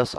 10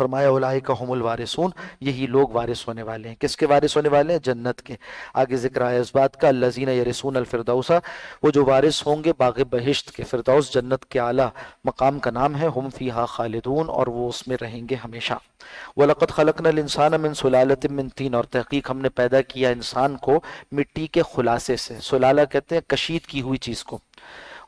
فرمایا اولئک هم الوارثون، یہی لوگ وارث ہونے والے ہیں۔ کس کے وارث ہونے والے ہیں؟ جنت کے۔ آگے ذکر آیا اس بات کا، الذین یرثون الفردوس، وہ جو وارث ہوں گے باغ بہشت کے، فردوس جنت کے اعلیٰ مقام کا نام ہے، ہم فیہا خالدون، اور وہ اس میں رہیں گے ہمیشہ۔ وَلَقَدْ خَلَقْنَا الْإِنسَانَ مِنْ سُلَالَةٍ مِّن طِينٍ، اور تحقیق ہم نے پیدا کیا انسان کو مٹی کے خلاصے سے۔ سلالہ کہتے ہیں کشید کی ہوئی چیز کو،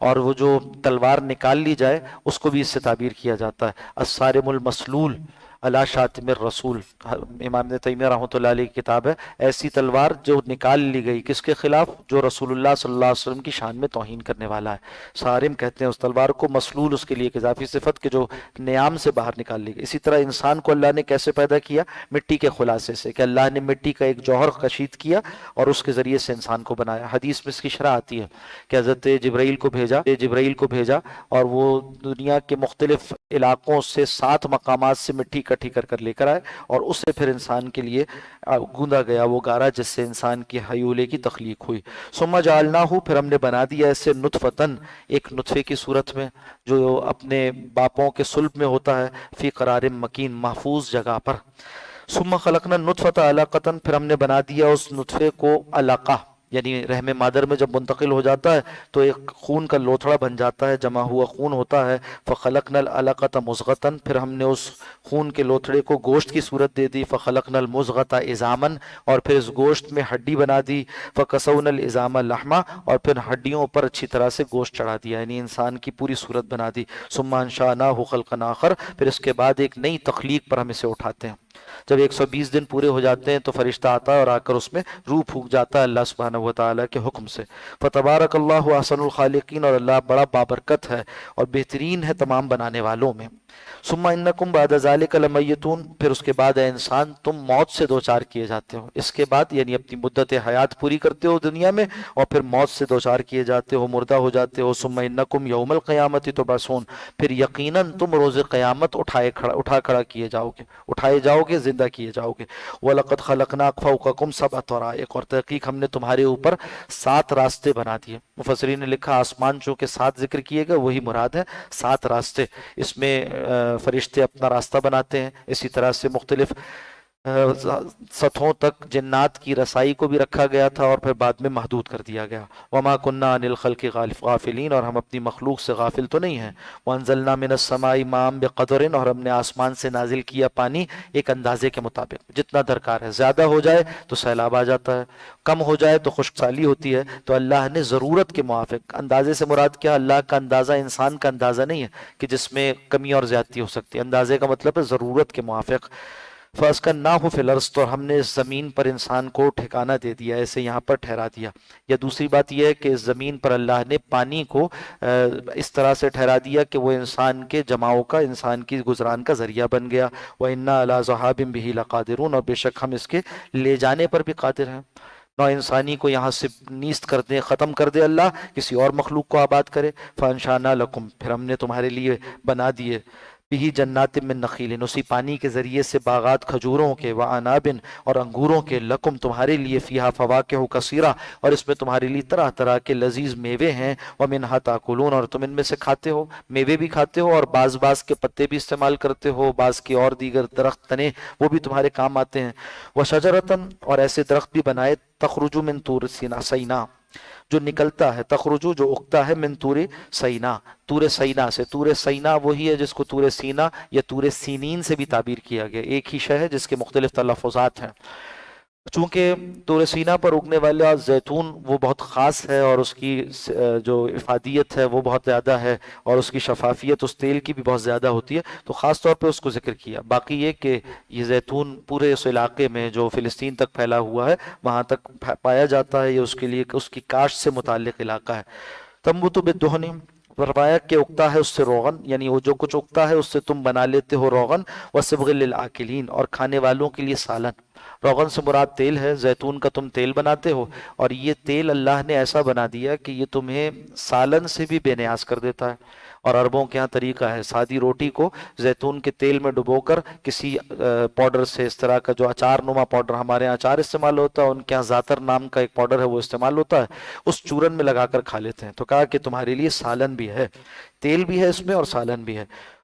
اور وہ جو تلوار نکال لی جائے اس کو بھی اس سے تعبیر کیا جاتا ہے۔ الصارم المسلول علی شاتم الرسول، امام ابن تیمیہ رحمۃ اللہ علیہ کی کتاب ہے۔ ایسی تلوار جو نکال لی گئی کس کے خلاف؟ جو رسول اللہ صلی اللہ علیہ وسلم کی شان میں توہین کرنے والا ہے۔ صارم کہتے ہیں اس تلوار کو، مسلول اس کے لیے ایک اضافی صفت کہ جو نیام سے باہر نکال لی گئی۔ اسی طرح انسان کو اللہ نے کیسے پیدا کیا؟ مٹی کے خلاصے سے، کہ اللہ نے مٹی کا ایک جوہر کشید کیا اور اس کے ذریعے سے انسان کو بنایا۔ حدیث میں اس کی شرح آتی ہے کہ حضرت جبرائیل کو بھیجا اور وہ دنیا کے مختلف علاقوں سے 7 مقامات سے مٹی اکٹھی کر لے کر آئے، اور اسے پھر انسان کے لیے گوندا گیا وہ گارا، جس سے انسان کی حیولے کی تخلیق ہوئی۔ ثم جعلناہ، پھر ہم نے بنا دیا اسے نطفتن، ایک نطفے کی صورت میں جو اپنے باپوں کے صلب میں ہوتا ہے، فی قرار مکین، محفوظ جگہ پر۔ ثم خلقنا النطفۃ علقۃ، پھر ہم نے بنا دیا اس نطفے کو علقہ، یعنی رحم مادر میں جب منتقل ہو جاتا ہے تو ایک خون کا لوتھڑا بن جاتا ہے، جمع ہوا خون ہوتا ہے۔ فخلقنا العلقۃ مضغۃ، پھر ہم نے اس خون کے لوتھڑے کو گوشت کی صورت دے دی۔ فخلقنا المضغۃ عظاما، اور پھر اس گوشت میں ہڈی بنا دی۔ فکسونا العظام لحما، اور پھر ہڈیوں پر اچھی طرح سے گوشت چڑھا دیا، یعنی انسان کی پوری صورت بنا دی۔ ثم انشأناہ خلقا آخر، پھر اس کے بعد ایک نئی تخلیق پر ہم اسے اٹھاتے ہیں۔ جب 120 دن پورے ہو جاتے ہیں تو فرشتہ آتا ہے اور آ کر اس میں روح پھونک جاتا ہے اللہ سبحانہ و تعالیٰ کے حکم سے۔ فتبارک اللہ احسن الخالقین، اور اللہ بڑا بابرکت ہے اور بہترین ہے تمام بنانے والوں میں۔ ثم انکم بعد ذلک لمیتون، پھر اس کے بعد اے انسان تم موت سے دوچار کیے جاتے ہو۔ اس کے بعد یعنی اپنی مدت حیات پوری کرتے ہو دنیا میں، اور پھر موت سے دوچار کیے جاتے ہو، مردہ ہو جاتے ہو۔ ثم انکم یوم القیامت تبعثون، پھر یقیناً تم روز قیامت اٹھا کھڑا کیے جاؤ گے، زندہ کیے جاؤ گے۔ وَلَقَدْ خَلَقْنَا فَوْقَكُمْ سَبْعَ طَرَائِقَ، اور تحقیق ہم نے تمہارے اوپر 7 راستے بنا دیے۔ مفسرین نے لکھا آسمان چونکہ 7 ذکر کیے گئے وہی مراد ہے، 7 راستے۔ اس میں فرشتے اپنا راستہ بناتے ہیں، اسی طرح سے مختلف سطحوں تک جنات کی رسائی کو بھی رکھا گیا تھا اور پھر بعد میں محدود کر دیا گیا۔ وما كنا عن الخلق غافلین، اور ہم اپنی مخلوق سے غافل تو نہیں ہیں۔ وانزلنا من السماء ماء بقدر، اور ہم نے آسمان سے نازل کیا پانی ایک اندازے کے مطابق، جتنا درکار ہے۔ زیادہ ہو جائے تو سیلاب آ جاتا ہے، کم ہو جائے تو خشک سالی ہوتی ہے، تو اللہ نے ضرورت کے موافق، اندازے سے مراد کیا؟ اللہ کا اندازہ انسان کا اندازہ نہیں ہے کہ جس میں کمی اور زیادتی ہو سکتی ہے، اندازے کا مطلب ہے ضرورت کے موافق۔ فَأَسْكَنَّاهُ فِي الْأَرْضِ، تو ہم نے اس زمین پر انسان کو ٹھکانہ دے دیا، اسے یہاں پر ٹھہرا دیا۔ یا دوسری بات یہ ہے کہ اس زمین پر اللہ نے پانی کو اس طرح سے ٹھہرا دیا کہ وہ انسان کے جماؤ کا، انسان کی گزران کا ذریعہ بن گیا۔ وَإِنَّا عَلَىٰ ذَهَابٍ بِهِ لَقَادِرُونَ، اور بے شک ہم اس کے لے جانے پر بھی قادر ہیں۔ نو انسانی کو یہاں سے نیست کر دے، ختم کر دے اللہ، کسی اور مخلوق کو آباد کرے۔ فَأَنشَأْنَا لَكُمْ، پھر ہم نے تمہارے لیے بنا دیے، بھی جنات من نخیل، اسی پانی کے ذریعے سے باغات کھجوروں کے، وعناب، اور انگوروں کے، لکم تمہارے لیے، فیہا فواکہ کثیرہ، اور اس میں تمہارے لیے طرح طرح کے لذیذ میوے ہیں، ومنہا تاکلون، اور تم ان میں سے کھاتے ہو، میوے بھی کھاتے ہو اور بعض کے پتے بھی استعمال کرتے ہو، بعض کے اور دیگر درخت تنے وہ بھی تمہارے کام آتے ہیں۔ وشجرتن، اور ایسے درخت بھی بنائے، تخرج من طور سینا، جو نکلتا ہے، تخرجو جو اگتا ہے، من طور سینا، طور سینا سے۔ طور سینا وہی ہے جس کو طور سینا یا طور سینین سے بھی تعبیر کیا گیا، ایک ہی شے ہے جس کے مختلف تلفظات ہیں۔ چونکہ طور سینا پر اگنے والا زیتون وہ بہت خاص ہے اور اس کی جو افادیت ہے وہ بہت زیادہ ہے، اور اس کی شفافیت اس تیل کی بھی بہت زیادہ ہوتی ہے، تو خاص طور پہ اس کو ذکر کیا۔ باقی یہ کہ یہ زیتون پورے اس علاقے میں جو فلسطین تک پھیلا ہوا ہے وہاں تک پایا جاتا ہے، یہ اس کے لیے اس کی کاشت سے متعلق علاقہ ہے۔ تنبت بالدہن، فرمایا کہ اگتا ہے اس سے روغن، یعنی وہ جو کچھ اگتا ہے اس سے تم بنا لیتے ہو روغن، وصبغ للآکلین، اور کھانے والوں کے لیے سالن۔ روغن سے مراد تیل ہے، زیتون کا تم تیل بناتے ہو، اور یہ تیل اللہ نے ایسا بنا دیا کہ یہ تمہیں سالن سے بھی بے نیاز کر دیتا ہے۔ اور عربوں کے ہاں طریقہ ہے سادی روٹی کو زیتون کے تیل میں ڈبو کر کسی پاؤڈر سے، اس طرح کا جو اچار نما پاؤڈر، ہمارے ہاں اچار استعمال ہوتا ہے، ان کے ہاں زعتر نام کا ایک پاؤڈر ہے وہ استعمال ہوتا ہے، اس چورن میں لگا کر کھا لیتے ہیں۔ تو کہا کہ تمہارے لیے سالن بھی ہے، تیل بھی ہے اس میں اور سالن بھی ہے۔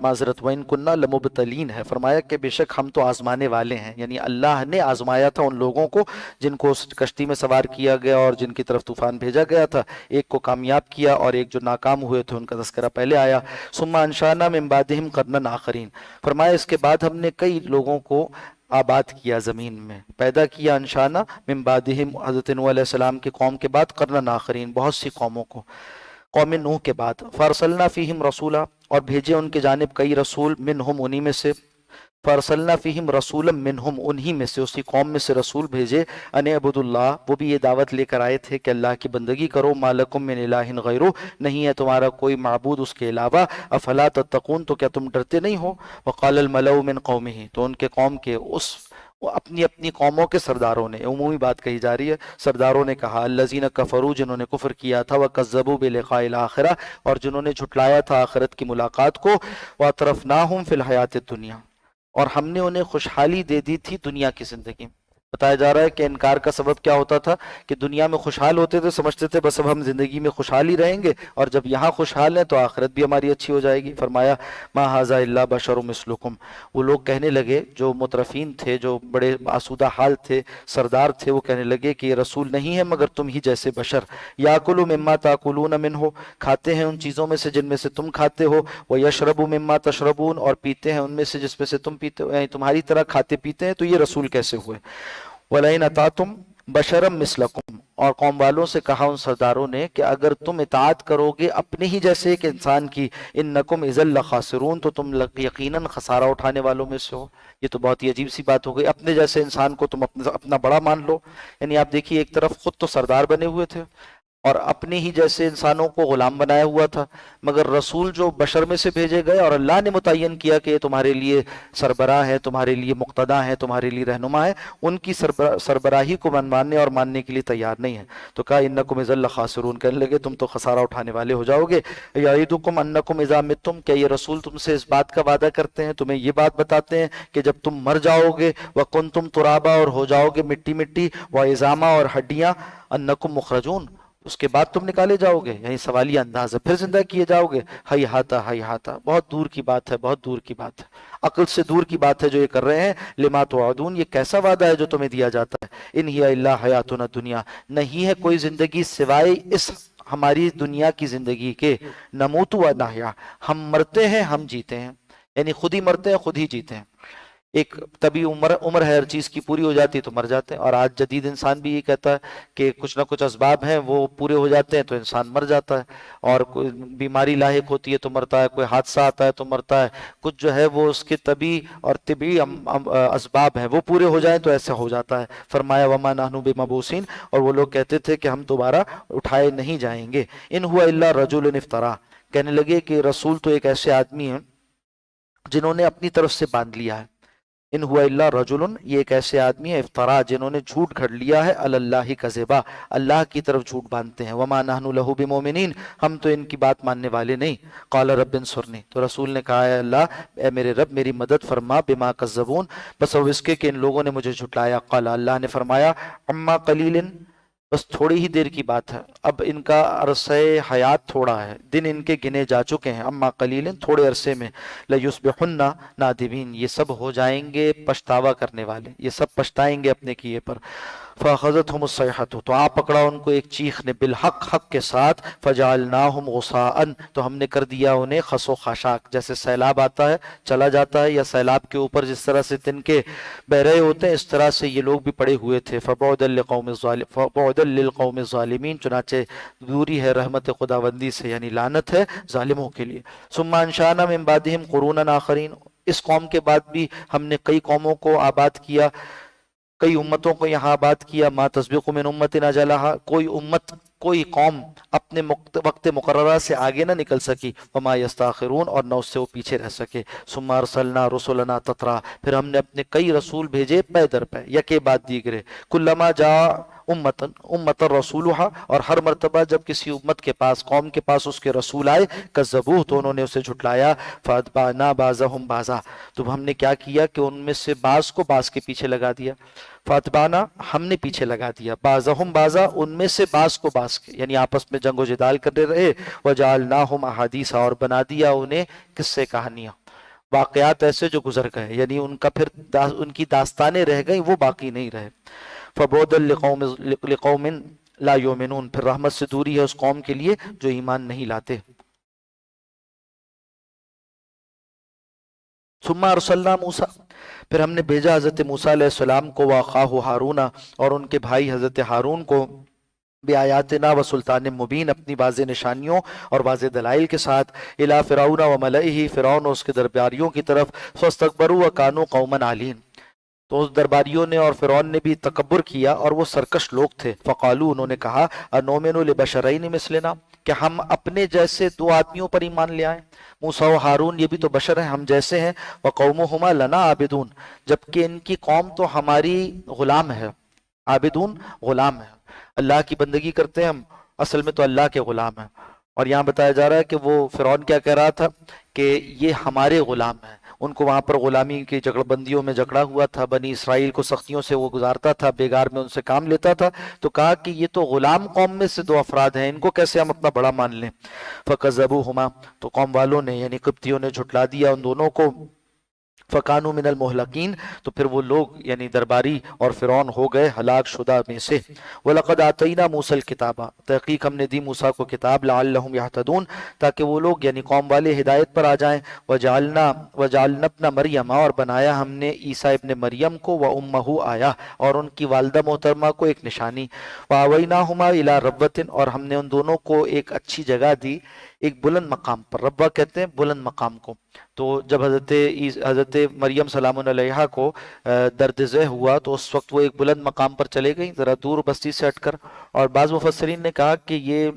معذرت وَإِن كُنَّا لَمُبْتَلِينَ ہے، فرمایا کہ بے شک ہم تو آزمانے والے ہیں، یعنی اللہ نے آزمایا تھا ان لوگوں کو جن کو اس کشتی میں سوار کیا گیا اور جن کی طرف طوفان بھیجا گیا تھا، ایک کو کامیاب کیا اور ایک جو ناکام ہوئے تھے ان کا تذکرہ پہلے آیا۔ ثم انشانا من بعدہم قرنا آخرین، فرمایا اس کے بعد ہم نے کئی لوگوں کو آباد کیا زمین میں، پیدا کیا، انشانا من بعدہم حضرت نوح علیہ السلام کی قوم کے بعد قرنا آخرین، بہت سی قوموں کو، قوم نوح کے بعد، فارسلنا فیہم رسولا، اور بھیجے ان کی جانب کئی رسول، منہم انہی میں سے، فارسلنا فیہم رسولا منہم انہی میں سے، اسی قوم میں سے رسول بھیجے، ان اعبدوا اللہ، وہ بھی یہ دعوت لے کر آئے تھے کہ اللہ کی بندگی کرو، ما لکم من الہ غیرہ، نہیں ہے تمہارا کوئی معبود اس کے علاوہ، افلا تتقون، تو کیا تم ڈرتے نہیں ہو، وقال الملأ من قومہ، تو ان کے قوم کے اس اپنی اپنی قوموں کے سرداروں نے، عمومی بات کہی جا رہی ہے، سرداروں نے کہا، الذین کفروا، جنہوں نے کفر کیا تھا، وکذبوا بلقاء الآخرہ، اور جنہوں نے جھٹلایا تھا آخرت کی ملاقات کو، واترفناہم فی الحیات الدنیا، اور ہم نے انہیں خوشحالی دے دی تھی دنیا کی زندگی میں۔ بتایا جا رہا ہے کہ انکار کا سبب کیا ہوتا تھا کہ دنیا میں خوشحال ہوتے تھے، سمجھتے تھے بس اب ہم زندگی میں خوشحال ہی رہیں گے، اور جب یہاں خوشحال ہیں تو آخرت بھی ہماری اچھی ہو جائے گی۔ فرمایا ما ھذا الا بشر مثلکم، وہ لوگ کہنے لگے، جو مترفین تھے، جو بڑے آسودہ حال تھے، سردار تھے، وہ کہنے لگے کہ یہ رسول نہیں ہے مگر تم ہی جیسے بشر، یاکل مما تاکلون منہ، کھاتے ہیں ان چیزوں میں سے جن میں سے تم کھاتے ہو، ویشرب مما تشربون، اور پیتے ہیں ان میں سے جس میں سے تم پیتے ہو، یعنی تمہاری طرح کھاتے پیتے ہیں، تو یہ رسول کیسے ہوئے؟ وَلَئِنْ أَطَعْتُمْ بَشَرًا مِثْلَكُمْ، اور قوم والوں سے کہا ان سرداروں نے کہ اگر تم اطاعت کرو گے اپنے ہی جیسے ایک انسان کی، اِنَّكُمْ إِذًا لَخَاسِرُونَ، تو تم یقیناً خسارہ اٹھانے والوں میں سے ہو۔ یہ تو بہت ہی عجیب سی بات ہو گئی، اپنے جیسے انسان کو تم اپنا بڑا مان لو، یعنی آپ دیکھیے ایک طرف خود تو سردار بنے ہوئے تھے اور اپنے ہی جیسے انسانوں کو غلام بنایا ہوا تھا، مگر رسول جو بشر میں سے بھیجے گئے اور اللہ نے متعین کیا کہ یہ تمہارے لیے سربراہ ہے، تمہارے لیے مقتدا ہے، تمہارے لیے رہنما ہے، ان کی سربراہی کو ماننے اور ماننے کے لیے تیار نہیں ہے، تو کہا انکم اذا لخاسرون، کہنے لگے تم تو خسارہ اٹھانے والے ہو جاؤ گے۔ یعیدکم انکم اذا متم، کیا یہ رسول تم سے اس بات کا وعدہ کرتے ہیں، تمہیں یہ بات بتاتے ہیں کہ جب تم مر جاؤ گے، وکنتم ترابا، اور ہو جاؤ گے مٹی مٹی، وعظاما، اور ہڈیاں، انکم مخرجون، اس کے بعد تم نکالے جاؤ گے، یعنی سوالیہ انداز ہے، پھر زندہ کیے جاؤ گے، ہی ہاتا، بہت دور کی بات ہے، بہت دور کی بات ہے، عقل سے دور کی بات ہے جو یہ کر رہے ہیں۔ لما توعدون، یہ کیسا وعدہ ہے جو تمہیں دیا جاتا ہے، ان ہی الا حیاتنا دنیا، نہیں ہے کوئی زندگی سوائے اس ہماری دنیا کی زندگی کے، نموت و نحیا، ہم مرتے ہیں ہم جیتے ہیں، یعنی خود ہی مرتے ہیں خود ہی جیتے ہیں، ایک طبی عمر ہے، ہر چیز کی پوری ہو جاتی ہے تو مر جاتے ہیں، اور آج جدید انسان بھی یہ کہتا ہے کہ کچھ نہ کچھ اسباب ہیں وہ پورے ہو جاتے ہیں تو انسان مر جاتا ہے، اور کوئی بیماری لاحق ہوتی ہے تو مرتا ہے، کوئی حادثہ آتا ہے تو مرتا ہے، کچھ جو ہے وہ اس کے طبی اسباب ہیں وہ پورے ہو جائیں تو ایسا ہو جاتا ہے۔ فرمایا وما نحن بمبعوثین، اور وہ لوگ کہتے تھے کہ ہم دوبارہ اٹھائے نہیں جائیں گے۔ ان ہوا الا رجل افترا، کہنے لگے کہ رسول تو ایک ایسے آدمی ہیں جنہوں نے اپنی طرف سے باندھ لیا ہے، ان ہوا الا رجل، یہ ایک ایسے آدمی ہے، افترا، جنہوں نے جھوٹ گھڑ لیا ہے، علی اللہ کذبا، اللہ کی طرف جھوٹ باندھتے ہیں، وما نحن لہ بمؤمنین، ہم تو ان کی بات ماننے والے نہیں۔ قال رب انصرنی، تو رسول نے کہا، اے اللہ، اے میرے رب میری مدد فرما، بما کذبون، بس اب اس کے کہ ان لوگوں نے مجھے جھٹلایا۔ قال، اللہ نے فرمایا، اما قلیل، بس تھوڑی ہی دیر کی بات ہے، اب ان کا عرصہ حیات تھوڑا ہے، دن ان کے گنے جا چکے ہیں، اما قلیل، تھوڑے عرصے میں، لیصبحن نادمین، یہ سب ہو جائیں گے پچھتاوا کرنے والے، یہ سب پچھتائیں گے اپنے کیے پر۔ فاخذتهم الصیحۃ، تو آ پکڑا ان کو ایک چیخ نے، بالحق، حق کے ساتھ، فجعلناہم غثاء، تو ہم نے کر دیا انہیں خس و خاشاک، جیسے سیلاب آتا ہے چلا جاتا ہے، یا سیلاب کے اوپر جس طرح سے تنکے بہ رہے ہوتے ہیں، اس طرح سے یہ لوگ بھی پڑے ہوئے تھے۔ فبعدا للقوم الظالمین، چنانچہ دوری ہے رحمت خداوندی سے، یعنی لعنت ہے ظالموں کے لیے۔ ثم انشانا من بعدہم قرونا آخرین، اس قوم کے بعد بھی ہم نے کئی قوموں کو آباد کیا، کئی امتوں کو یہاں آباد کیا، ما تسبق من امت اجلہا، کوئی امت، کوئی قوم اپنے وقت مقررہ سے آگے نہ نکل سکی، وما یستاخرون، اور نہ اس سے وہ پیچھے رہ سکے۔ ثم ارسلنا رسلنا تترا، پھر ہم نے اپنے کئی رسول بھیجے پے در پے، یکے بعد دیگرے، کلما جا امت رسولہا، اور ہر مرتبہ جب کسی امت کے پاس، قوم کے پاس اس کے رسول آئے، کذبوہ، تو انہوں نے اسے جھٹلایا، فاتبعنا بعضہم بعضا، تو ہم نے کیا کیا کہ ان میں سے بعض کو بعض کے پیچھے لگا دیا۔ فاتبانا ہم نے پیچھے لگا دیا، بعضہم بعضا ان میں سے بعض کو بعض کے، یعنی آپس میں جنگ و جدال کرتے رہے، وجعلناہم احادیث اور بنا دیا انہیں قصے کہانیاں، واقعات ایسے جو گزر گئے، یعنی ان کا پھر ان کی داستانیں رہ گئیں، وہ باقی نہیں رہے۔ فبعدا لقوم لا یؤمنون، پھر رحمت سے دوری ہے اس قوم کے لیے جو ایمان نہیں لاتے۔ ثم ارسلنا موسیٰ، پھر ہم نے بھیجا حضرت موسیٰ علیہ السلام کو، واخاہ ہارون، اور ان کے بھائی حضرت ہارون کو، بآیاتنا و سلطان مبین، اپنی واضح نشانیوں اور واضح دلائل کے ساتھ، الی فرعون و ملئہ، فرعون اور اس کے درباریوں کی طرف، فاستکبروا وکانوا قوما عالین، تو اس درباریوں نے اور فرعون نے بھی تکبر کیا اور وہ سرکش لوگ تھے۔ فقالو، انہوں نے کہا، انؤمن لبشرین مثلنا، کہ ہم اپنے جیسے دو آدمیوں پر ایمان لے آئیں، موسیٰ و ہارون، یہ بھی تو بشر ہیں، ہم جیسے ہیں، وقومہما لنا عابدون، جبکہ ان کی قوم تو ہماری غلام ہے، عابدون غلام ہے، اللہ کی بندگی کرتے ہیں ہم، اصل میں تو اللہ کے غلام ہیں۔ اور یہاں بتایا جا رہا ہے کہ وہ فرعون کیا کہہ رہا تھا کہ یہ ہمارے غلام ہیں، ان کو وہاں پر غلامی کی جگڑ بندیوں میں جکڑا ہوا تھا، بنی اسرائیل کو سختیوں سے وہ گزارتا تھا، بیگار میں ان سے کام لیتا تھا، تو کہا کہ یہ تو غلام قوم میں سے دو افراد ہیں، ان کو کیسے ہم اپنا بڑا مان لیں۔ فکذبوہما، تو قوم والوں نے یعنی قبطیوں نے جھٹلا دیا ان دونوں کو، فکانوا من المہلکین، تو پھر وہ لوگ یعنی درباری اور فرعون ہو گئے ہلاک شدہ میں سے۔ وَلَقَدْ آتَيْنَا مُوسَى الْكِتَابَ، تحقیق ہم نے دی موسیٰ کو کتاب، لَعَلَّهُمْ يَهْتَدُونَ، تاکہ وہ لوگ یعنی قوم والے ہدایت پر آ جائیں۔ وَجَعَلْنَا ابْنَ مَرْيَمَ، اور بنایا ہم نے عیسیٰ ابن مریم کو، وَأُمَّهُ آیا، اور ان کی والدہ محترمہ کو ایک نشانی، وَآوَيْنَاهُمَا إِلَىٰ رَبْوَةٍ، اور ہم نے ان دونوں کو ایک اچھی جگہ دی، ایک بلند مقام پر، ربوہ کہتے ہیں بلند مقام کو۔ تو جب حضرت مریم سلام علیہا کو درد ذہ ہوا تو اس وقت وہ ایک بلند مقام پر چلے گئیں، ذرا دور بستی سے ہٹ کر، اور بعض مفسرین نے کہا کہ یہ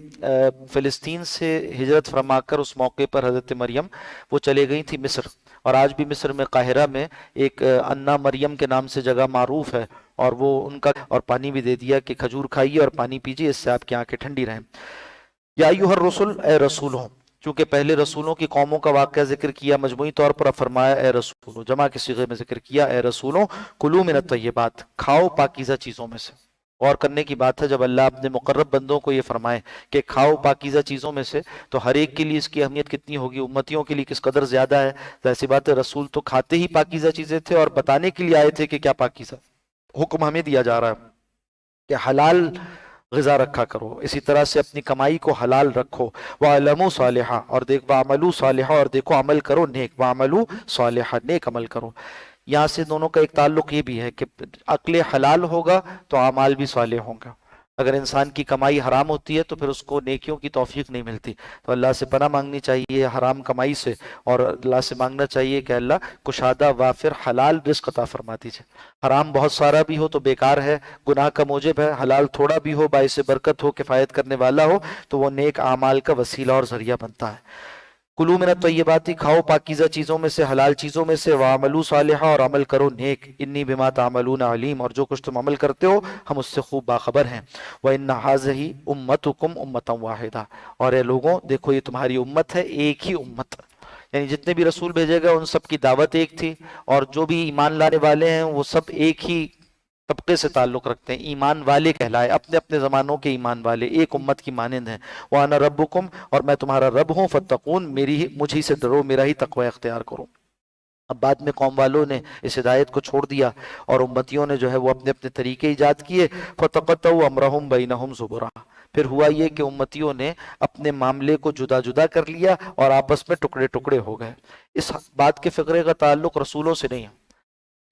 فلسطین سے ہجرت فرما کر اس موقع پر حضرت مریم وہ چلے گئی تھی مصر، اور آج بھی مصر میں قاہرہ میں ایک انا مریم کے نام سے جگہ معروف ہے، اور وہ ان کا اور پانی بھی دے دیا کہ کھجور کھائیے اور پانی پیجیے، اس سے آپ کی آنکھیں ٹھنڈی رہیں۔ یا ایھا الرسل، اے رسولوں، چونکہ پہلے رسولوں کی قوموں کا واقعہ ذکر کیا مجموعی طور پر، اب فرمایا اے رسولوں، جمع کے صیغے میں ذکر کیا، اے رسولوں، کلوا من الطیبات، کھاؤ پاکیزہ چیزوں میں سے۔ غور کرنے کی بات ہے جب اللہ اپنے مقرب بندوں کو یہ فرمائے کہ کھاؤ پاکیزہ چیزوں میں سے، تو ہر ایک کے لیے اس کی اہمیت کتنی ہوگی، امتیوں کے لیے کس قدر زیادہ ہے۔ تو ایسی بات ہے، رسول تو کھاتے ہی پاکیزہ چیزیں تھے اور بتانے کے لیے آئے تھے کہ کیا پاکیزہ، حکم ہمیں دیا جا رہا ہے کہ حلال غذا رکھا کرو، اسی طرح سے اپنی کمائی کو حلال رکھو۔ وَعَلَمُوا صَالِحًا، اور دیکھ وَعَمَلُوا صَالِحًا، اور دیکھو عمل کرو نیک، وَعَمَلُوا صَالِحًا، نیک عمل کرو۔ یہاں سے دونوں کا ایک تعلق یہ بھی ہے کہ عقل حلال ہوگا تو اعمال بھی صالح ہوں گا۔ اگر انسان کی کمائی حرام ہوتی ہے تو پھر اس کو نیکیوں کی توفیق نہیں ملتی، تو اللہ سے پناہ مانگنی چاہیے حرام کمائی سے، اور اللہ سے مانگنا چاہیے کہ اللہ کشادہ وافر حلال رزق عطا فرما دیجیے۔ حرام بہت سارا بھی ہو تو بیکار ہے، گناہ کا موجب ہے، حلال تھوڑا بھی ہو، باعث برکت ہو، کفایت کرنے والا ہو، تو وہ نیک اعمال کا وسیلہ اور ذریعہ بنتا ہے۔ کلوا من الطیبات، کھاؤ پاکیزہ چیزوں میں سے، حلال چیزوں میں سے، وعملوا صالحا، اور عمل کرو نیک، انی بما تعملون علیم، اور جو کچھ تم عمل کرتے ہو ہم اس سے خوب باخبر ہیں۔ وَإِنَّ هَٰذِهِ أُمَّتُكُمْ أُمَّةً وَاحِدَةً، اور اے لوگوں دیکھو یہ تمہاری امت ہے، ایک ہی امت، یعنی جتنے بھی رسول بھیجے گئے ان سب کی دعوت ایک تھی، اور جو بھی ایمان لانے والے ہیں وہ سب ایک ہی طبقے سے تعلق رکھتے ہیں، ایمان والے کہلائے، اپنے اپنے زمانوں کے ایمان والے، ایک امت کی مانند ہیں۔ وَأَنَا رَبُّكُمْ، اور میں تمہارا رب ہوں، فَاتَّقُونِ، مجھ ہی سے ڈرو، میرا ہی تقوی اختیار کرو۔ اب بعد میں قوم والوں نے اس ہدایت کو چھوڑ دیا اور امتیوں نے جو ہے وہ اپنے اپنے طریقے ایجاد کیے، فَتَقَطَّعُوا أَمْرَهُمْ بَيْنَهُمْ زُبُرًا، پھر ہوا یہ کہ امتیوں نے اپنے معاملے کو جدا جدا کر لیا اور آپس میں ٹکڑے ٹکڑے ہو گئے۔ اس بات کے فقرے کا تعلق رسولوں سے نہیں ہے،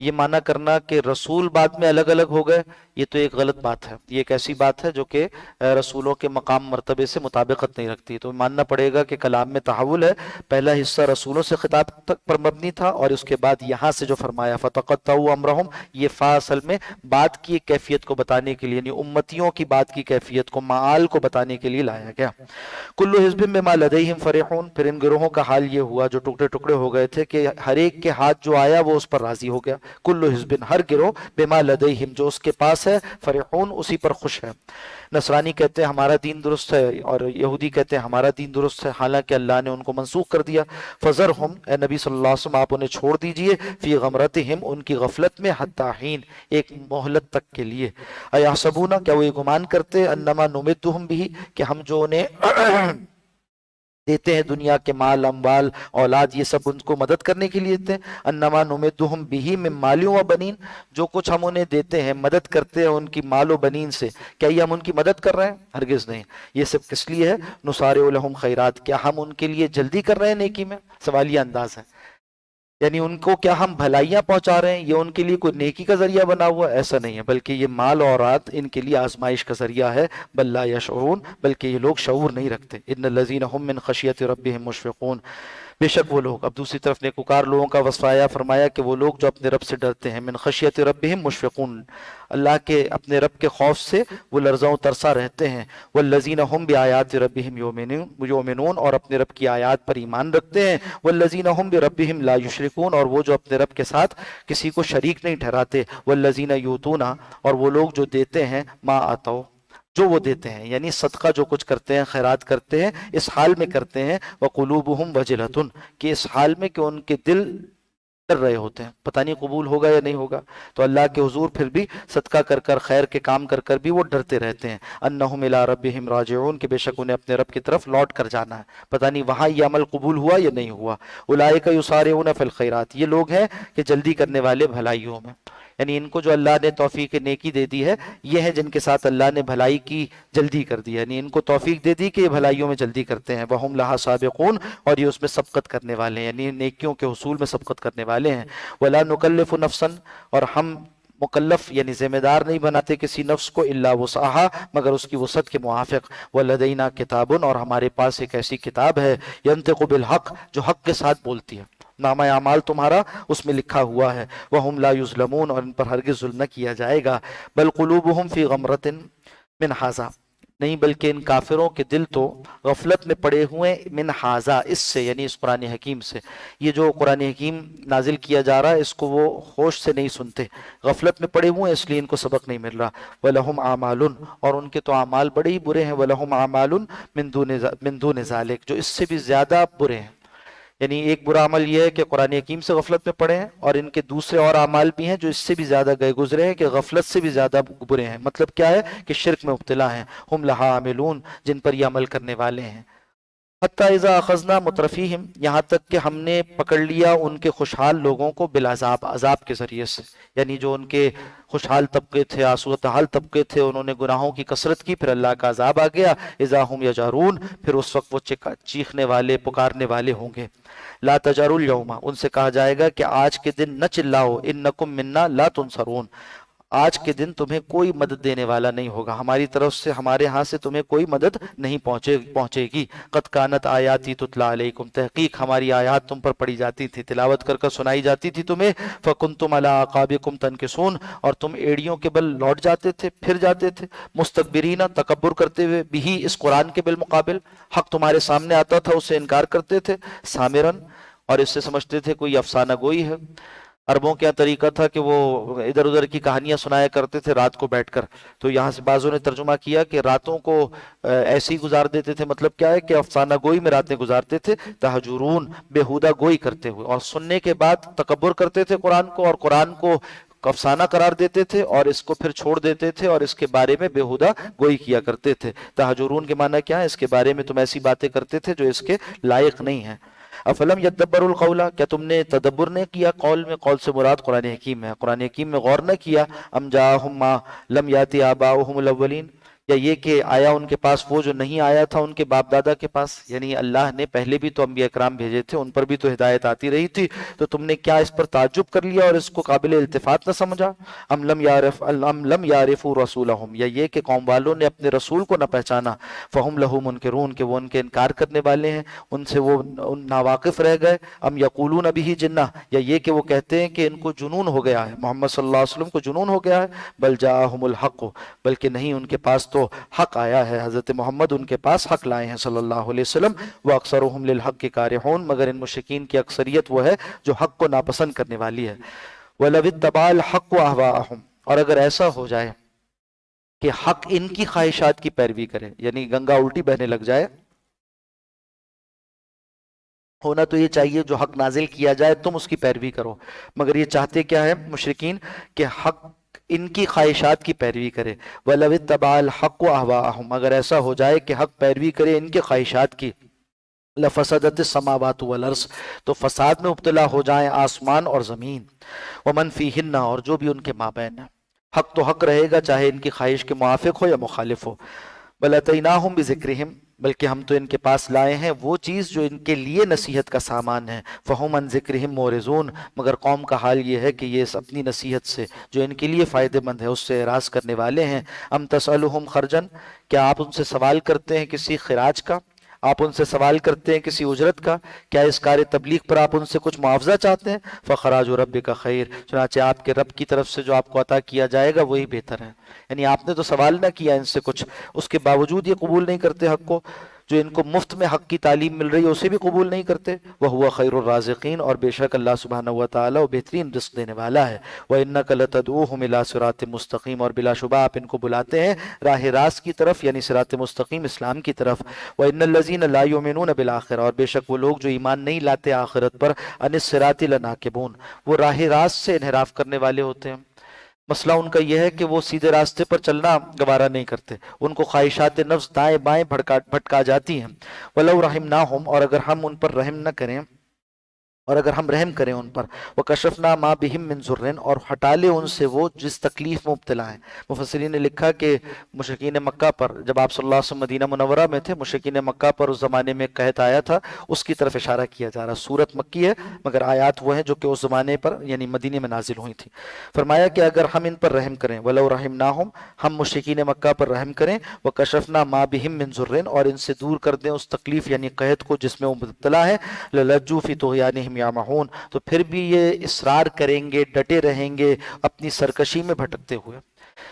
یہ مانا کرنا کہ رسول بعد میں الگ الگ ہو گئے، یہ تو ایک غلط بات ہے، یہ ایک ایسی بات ہے جو کہ رسولوں کے مقام مرتبے سے مطابقت نہیں رکھتی، تو ماننا پڑے گا کہ کلام میں تحول ہے، پہلا حصہ رسولوں سے خطاب تک پر مبنی تھا، اور اس کے بعد یہاں سے جو فرمایا فَتَقَطَّعُوا أَمْرَهُمْ، یہ فا اصل میں بات کی ایک کیفیت کو بتانے کے لیے، یعنی امتیوں کی بات کی کیفیت کو، معال کو بتانے کے لیے لایا گیا۔ کُلُّ حِزْبٍ بِمَا لَدَيْهِمْ فَرِحُونَ، پھر ان گروہوں کا حال یہ ہوا جو ٹکڑے ٹکڑے ہو گئے تھے کہ ہر ایک کے ہاتھ جو آیا وہ اس پر راضی ہو گیا، کل حزب ہر گروہ بما لدیہم جو اس کے پاس ہے فرحون اسی پر خوش ہے۔ نصرانی کہتے ہیں ہمارا دین درست ہے اور یہودی کہتے ہیں ہمارا دین درست ہے، حالانکہ اللہ نے ان کو منسوخ کر دیا۔ فذرہم اے نبی صلی اللہ علیہ وسلم آپ انہیں چھوڑ دیجئے فی غمرتہم ان کی غفلت میں حتی حین ایک مہلت تک کے لیے۔ ایحسبون کیا وہ یہ گمان کرتے انما نمدہم بھی کہ ہم جو انہیں دیتے ہیں دنیا کے مال اموال اولاد یہ سب ان کو مدد کرنے کے لیے دیتے ہیں، انما نمدہم بھی من مال و بنین جو کچھ ہم انہیں دیتے ہیں مدد کرتے ہیں ان کی مال و بنین سے، کیا یہ ہم ان کی مدد کر رہے ہیں؟ ہرگز نہیں۔ یہ سب کس لیے ہے؟ نسارع لہم خیرات کیا ہم ان کے لیے جلدی کر رہے ہیں نیکی میں؟ سوالیہ انداز ہے، یعنی ان کو کیا ہم بھلائیاں پہنچا رہے ہیں؟ یہ ان کے لیے کوئی نیکی کا ذریعہ بنا ہوا ہے؟ ایسا نہیں ہے، بلکہ یہ مال اور اولاد ان کے لیے آزمائش کا ذریعہ ہے۔ بل لا یشعرون بلکہ یہ لوگ شعور نہیں رکھتے۔ ان الذین هم من خشیۃ ربهم مشفقون بے شک وہ لوگ، اب دوسری طرف نیکوکار لوگوں کا وصف آیا، فرمایا کہ وہ لوگ جو اپنے رب سے ڈرتے ہیں، من خشیت ربهم مشفقون اللہ کے اپنے رب کے خوف سے وہ لرزاں و ترسا رہتے ہیں، والذین هم بآیات ربهم یؤمنون اور اپنے رب کی آیات پر ایمان رکھتے ہیں، والذین هم بربهم لا یشرکون اور وہ جو اپنے رب کے ساتھ کسی کو شریک نہیں ٹھہراتے، والذین یؤتون اور وہ لوگ جو دیتے ہیں ما آتوا جو وہ دیتے ہیں، یعنی صدقہ جو کچھ کرتے ہیں خیرات کرتے ہیں اس حال میں کرتے ہیں، وقلوبہم وجلۃ کہ اس حال میں کہ ان کے دل ڈر رہے ہوتے ہیں پتہ نہیں قبول ہوگا یا نہیں ہوگا، تو اللہ کے حضور پھر بھی صدقہ کر کر خیر کے کام کر کر بھی وہ ڈرتے رہتے ہیں، انہم الی ربہم راجعون کہ بے شک انہیں اپنے رب کی طرف لوٹ کر جانا ہے، پتہ نہیں وہاں یہ عمل قبول ہوا یا نہیں ہوا۔ اولئک یسارعون فی الخیرات یہ لوگ ہیں کہ جلدی کرنے والے بھلائیوں میں، یعنی ان کو جو اللہ نے توفیق نیکی دے دی ہے یہ ہے جن کے ساتھ اللہ نے بھلائی کی جلدی کر دی، یعنی ان کو توفیق دے دی کہ یہ بھلائیوں میں جلدی کرتے ہیں، وہم لہا سابقون اور یہ اس میں سبقت کرنے والے ہیں، یعنی نیکیوں کے حصول میں سبقت کرنے والے ہیں۔ ولا نکلف نفسا اور ہم مکلف یعنی ذمہ دار نہیں بناتے کسی نفس کو الا وسعہا مگر اس کی وسعت کے موافق، ولدینا کتاب اور ہمارے پاس ایک ایسی کتاب ہے ینطق بالحق جو حق کے ساتھ بولتی ہے، نامہ اعمال تمہارا اس میں لکھا ہوا ہے، وہم لا یظلمون اور ان پر ہرگز ظلم نہ کیا جائے گا، بل قلوبہم فی غمرۃ من ھذا نہیں بلکہ ان کافروں کے دل تو غفلت میں پڑے ہوئے من ھذا اس سے یعنی اس قرآن حکیم سے، یہ جو قرآن حکیم نازل کیا جا رہا ہے اس کو وہ ہوش سے نہیں سنتے، غفلت میں پڑے ہوئے اس لیے ان کو سبق نہیں مل رہا، وَلَهُمْ اعمال اور ان کے تو اعمال بڑے ہی برے ہیں، وَلَهُمْ اعمال من دون ذالک جو اس سے بھی زیادہ برے ہیں، یعنی ایک برا عمل یہ ہے کہ قرآن حکیم سے غفلت میں پڑے ہیں اور ان کے دوسرے اور اعمال بھی ہیں جو اس سے بھی زیادہ گئے گزرے ہیں کہ غفلت سے بھی زیادہ برے ہیں، مطلب کیا ہے کہ شرک میں مبتلا ہیں، ہم لہا عاملون جن پر یہ عمل کرنے والے ہیں، حتی اذا اخذنا مترفیہم یہاں تک کہ ہم نے پکڑ لیا ان کے خوشحال لوگوں کو بالعذاب عذاب کے ذریعے سے، یعنی جو ان کے خوشحال طبقے تھے آسودہ حال طبقے تھے انہوں نے گناہوں کی کثرت کی پھر اللہ کا عذاب آ گیا، اذا ہم یجارون پھر اس وقت وہ چیخنے والے پکارنے والے ہوں گے، لا تجاروا اليوم ان سے کہا جائے گا کہ آج کے دن نہ چلاؤ، انکم منا لا تنصرون آج کے دن تمہیں کوئی مدد دینے والا نہیں ہوگا، ہماری طرف سے ہمارے ہاں سے تمہیں کوئی مدد نہیں پہنچے گی، قد کانت آیاتی تتلی علیکم تحقیق ہماری آیات تم پر پڑھی جاتی تھی تلاوت کر کر سنائی جاتی تھی تمہیں، فکنتم علی اعقابکم تنکسون اور تم ایڑیوں کے بل لوٹ جاتے تھے پھر جاتے تھے، مستکبرین تکبر کرتے ہوئے بھی اس قرآن کے بالمقابل حق تمہارے سامنے آتا تھا اسے انکار کرتے تھے، سامرن اور اس سے سمجھتے تھے کوئی افسانہ گوئی ہے، عربوں کا طریقہ تھا کہ وہ ادھر ادھر کی کہانیاں سنایا کرتے تھے رات کو بیٹھ کر، تو یہاں سے بعضوں نے ترجمہ کیا کہ راتوں کو ایسی گزار دیتے تھے، مطلب کیا ہے کہ افسانہ گوئی میں راتیں گزارتے تھے، تہجرون بےہودہ گوئی کرتے ہوئے اور سننے کے بعد تکبر کرتے تھے قرآن کو اور قرآن کو افسانہ قرار دیتے تھے اور اس کو پھر چھوڑ دیتے تھے اور اس کے بارے میں بےہودہ گوئی کیا کرتے تھے، تہجرون کے معنی کیا ہے اس کے بارے میں تم ایسی باتیں کرتے تھے جو اس کے لائق نہیں ہیں، افلم یدبر القول کیا تم نے تدبر نے کیا قول میں، قول سے مراد قرآن حکیم ہے، قرآن حکیم میں غور نہ کیا، ام جاءہم ما لم یاتی آباؤہم الاولین یا یہ کہ آیا ان کے پاس وہ جو نہیں آیا تھا ان کے باپ دادا کے پاس، یعنی اللہ نے پہلے بھی تو انبیاء کرام بھیجے تھے ان پر بھی تو ہدایت آتی رہی تھی، تو تم نے کیا اس پر تعجب کر لیا اور اس کو قابل التفات نہ سمجھا، ام لم یعرفوا رسولہم یا یہ کہ قوم والوں نے اپنے رسول کو نہ پہچانا، فہم لہ منکرون کہ وہ ان کے انکار کرنے والے ہیں، ان سے وہ ناواقف رہ گئے، ام یقولون بہ جنہ یا یہ کہ وہ کہتے ہیں کہ ان کو جنون ہو گیا ہے، محمد صلی اللہ علیہ وسلم کو جنون ہو گیا ہے، بل جاءہم الحق بلکہ نہیں ان کے پاس تو حق آیا ہے، حضرت محمد ان کے پاس حق لائے ہیں صلی اللہ علیہ وسلم، وَأَكْثَرُهُمْ لِلْحَقِّ كَارِحُونَ مگر ان مشرکین کی اکثریت وہ ہے جو حق کو ناپسند کرنے والی ہے، وَلَوِ اتَّبَعَ الْحَقُّ أَهْوَاءَهُمْ، اور اگر ایسا ہو جائے کہ حق ان کی خواہشات کی پیروی کرے، یعنی گنگا الٹی بہنے لگ جائے، ہونا تو یہ چاہیے جو حق نازل کیا جائے تم اس کی پیروی کرو، مگر یہ چاہتے کیا ہے مشرکین کہ حق ان کی خواہشات کی پیروی کرے۔ وَلَوِ اتَّبَعَ الْحَقُّ أَهْوَاءَهُمْ، اگر ایسا ہو جائے کہ حق پیروی کرے ان کے خواہشات کی، لفسدت السماوات والارض، تو فساد میں مبتلا ہو جائیں آسمان اور زمین، ومن فیہن، اور جو بھی ان کے مابین ہے۔ حق تو حق رہے گا چاہے ان کی خواہش کے موافق ہو یا مخالف ہو۔ بل اتیناہم بذکرہم، بلکہ ہم تو ان کے پاس لائے ہیں وہ چیز جو ان کے لیے نصیحت کا سامان ہے، فہم عن ذکرہم معرضون، مگر قوم کا حال یہ ہے کہ یہ اپنی نصیحت سے جو ان کے لیے فائدہ مند ہے اس سے اعراض کرنے والے ہیں۔ ام تسألہم خرجن، کیا آپ ان سے سوال کرتے ہیں کسی خراج کا، آپ ان سے سوال کرتے ہیں کسی اجرت کا، کیا اس کار تبلیغ پر آپ ان سے کچھ معاوضہ چاہتے ہیں؟ فخراج ربک خیر، چنانچہ آپ کے رب کی طرف سے جو آپ کو عطا کیا جائے گا وہی بہتر ہے۔ یعنی آپ نے تو سوال نہ کیا ان سے کچھ، اس کے باوجود یہ قبول نہیں کرتے حق کو، جو ان کو مفت میں حق کی تعلیم مل رہی ہے اسے بھی قبول نہیں کرتے۔ وَهُوَ خَيْرُ الرَّازِقِينَ، اور بے شک اللہ سبحانہ وتعالی وہ بہترین رزق دینے والا ہے۔ وَإِنَّكَ لَتَدْعُوهُمْ إِلَىٰ صِرَاطٍ مُسْتَقِيمٍ، اور بلا شبہ آپ ان کو بلاتے ہیں راہ راست کی طرف، یعنی صراط مستقیم اسلام کی طرف۔ وَإِنَّ الَّذِينَ لَا يُؤْمِنُونَ بِالْآخِرَةِ، اور بے شک وہ لوگ جو ایمان نہیں لاتے آخرت پر، عَنِ الصِّرَاطِ لَنَاكِبُونَ، وہ راہ راست سے انحراف کرنے والے ہوتے ہیں۔ مسئلہ ان کا یہ ہے کہ وہ سیدھے راستے پر چلنا گوارا نہیں کرتے، ان کو خواہشات نفس دائیں بائیں بھٹکا جاتی ہیں۔ وَلَوْ رَحِمْنَاهُمْ، اور اگر ہم ان پر رحم نہ کریں، اور اگر ہم رحم کریں ان پر، وَكَشَفْنَا مَا بِهِم مِّن ضُرٍّ، اور ہٹا لے ان سے وہ جس تکلیف میں مبتلا ہیں۔ مفسرین نے لکھا کہ مشرکین مکہ پر جب آپ صلی اللہ علیہ وسلم مدینہ منورہ میں تھے، مشرکین مکہ پر اس زمانے میں قحط آیا تھا، اس کی طرف اشارہ کیا جا رہا۔ سورت مکی ہے مگر آیات وہ ہیں جو کہ اس زمانے پر یعنی مدینے میں نازل ہوئی تھی۔ فرمایا کہ اگر ہم ان پر رحم کریں، وَلَوْ رَحِمْنَاهُمْ، ہم مشرکین مکہ پر رحم کریں، وَكَشَفْنَا مَا بِهِم مِّن ضُرٍّ، اور ان سے دور کر دیں اس تکلیف یعنی قحط کو جس میں وہ مبتلا ہے، لَلَجُّوا فِي طُغْيَانِهِمْ يَعْمَهُونَ، تو پھر بھی یہ اصرار کریں گے، ڈٹے رہیں گے اپنی سرکشی میں بھٹکتے ہوئے۔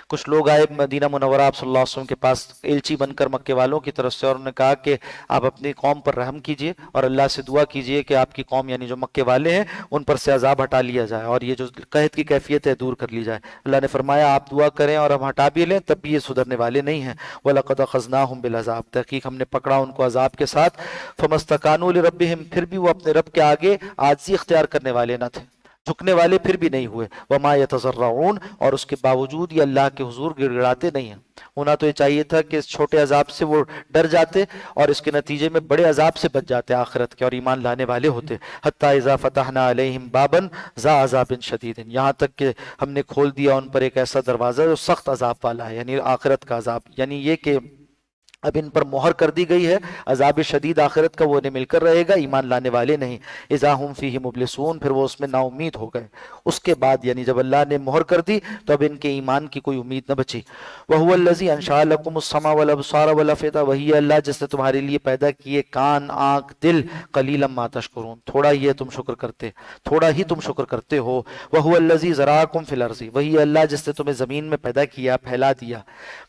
کچھ لوگ آئے مدینہ منورہ آپ صلی اللہ علیہ وسلم کے پاس ایلچی بن کر مکے والوں کی طرف سے، اور انہوں نے کہا کہ آپ اپنی قوم پر رحم کیجئے اور اللہ سے دعا کیجئے کہ آپ کی قوم یعنی جو مکے والے ہیں ان پر سے عذاب ہٹا لیا جائے اور یہ جو قحط کی کیفیت ہے دور کر لی جائے۔ اللہ نے فرمایا آپ دعا کریں اور ہم ہٹا بھی لیں تب بھی یہ سدھرنے والے نہیں ہیں۔ وَلَقَدْ أَخَذْنَاهُمْ بِالْعَذَابِ، تحقیق ہم نے پکڑا ان کو عذاب کے ساتھ۔ فَمَا اسْتَكَانُوا لِرَبِّهِمْ، پھر بھی وہ اپنے رب کے آگے عاجزی اختیار کرنے والے نہ تھے، جھکنے والے پھر بھی نہیں ہوئے۔ وما يتضرعون، اور اس کے باوجود یہ اللہ کے حضور گڑ گڑاتے نہیں ہیں۔ ہونا تو یہ چاہیے تھا کہ اس چھوٹے عذاب سے وہ ڈر جاتے اور اس کے نتیجے میں بڑے عذاب سے بچ جاتے آخرت کے اور ایمان لانے والے ہوتے۔ حتی اذا فتحنا علیہم بابا ذا عذاب شدید، یہاں تک کہ ہم نے کھول دیا ان پر ایک ایسا دروازہ جو سخت عذاب والا ہے، یعنی آخرت کا عذاب، یعنی یہ کہ اب ان پر مہر کر دی گئی ہے عذاب شدید آخرت کا، وہ انہیں مل کر رہے گا، ایمان لانے والے نہیں۔ اذا ہم فیہ مبلسون، پھر وہ اس میں نا امید ہو گئے۔ اس کے بعد یعنی جب اللہ نے مہر کر دی تو اب ان کے ایمان کی کوئی امید نہ بچی۔ وَهُوَ الَّذِي أَنشَأَ لَكُمُ السَّمْعَ وَالْأَبْصَارَ وَالْأَفْئِدَةَ، وہی ہے اللہ جس نے تمہارے لیے پیدا کیے کان، آنکھ، دل، قَلِيلًا مَا تَشْكُرُونَ، تھوڑا ہی ہے تم شکر کرتے، تھوڑا ہی تم شکر کرتے ہو۔ وَهُوَ الَّذِي زَرَعَكُمْ فِي الْأَرْضِ، وہی ہے اللہ جس نے تمہیں زمین میں پیدا کیا، پھیلا دیا،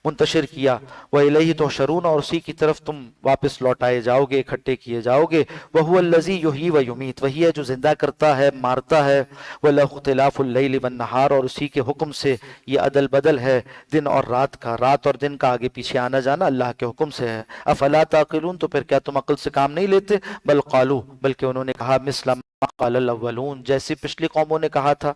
منتشر کیا۔ وَإِلَيْهِ تُحْشَرُونَ، اور اسی کی طرف تم واپس لوٹائے جاؤ گے، اکٹھے کیے جاؤ گے۔ وَهُوَ الَّذِي يُحْيِي وَيُمِيتُ، وہی ہے جو زندہ کرتا ہے، مارتا ہے۔ وَلَهُ اخْتِلَافُ اللَّيْلِ وَالنَّهَارِ، اور اسی کے حکم سے یہ عدل بدل ہے دن اور رات کا، رات اور دن کا آگے پیچھے آنا جانا اللہ کے حکم سے ہے۔ افلا تعقلون، تو پھر کیا تم عقل سے کام نہیں لیتے؟ بل قالوا، بلکہ انہوں نے کہا مثل ما قال الاولون، جیسے پچھلی قوموں نے کہا تھا۔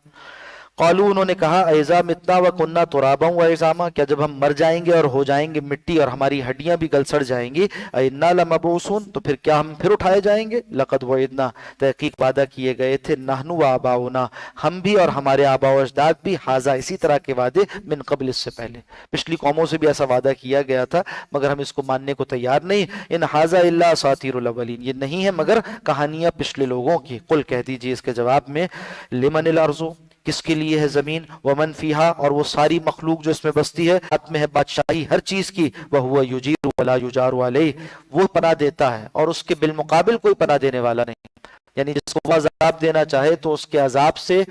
قالوا، انہوں نے کہا اذا متنا وکنا ترابا وعظاما، کیا جب ہم مر جائیں گے اور ہو جائیں گے مٹی اور ہماری ہڈیاں بھی گل سڑ جائیں گی، انا لمبعوثون، تو پھر کیا ہم پھر اٹھائے جائیں گے؟ لقد وعدنا، تحقیق وعدہ کیے گئے تھے، نحن وآباؤنا، ہم بھی اور ہمارے آباء و اجداد بھی، ھذا اسی طرح کے وعدے، من قبل، اس سے پہلے پچھلی قوموں سے بھی ایسا وعدہ کیا گیا تھا مگر ہم اس کو ماننے کو تیار نہیں۔ ان ھذا الا اساطیر الاولین، یہ نہیں ہے مگر کہانیاں پچھلے لوگوں کی۔ قل، کہہ دیجئے اس کے جواب میں، لمن الارض، کس کے لیے ہے زمین، ومن فیہا، اور وہ ساری مخلوق جو اس میں بستی ہے، حق میں ہے بادشاہی ہر چیز کی، وہو یجیر ولا یجار علیہ، وہ پناہ دیتا ہے اور اس کے بالمقابل کوئی پناہ دینے والا نہیں، یعنی جس کو وہ عذاب دینا چاہے تو اس کے عذاب سے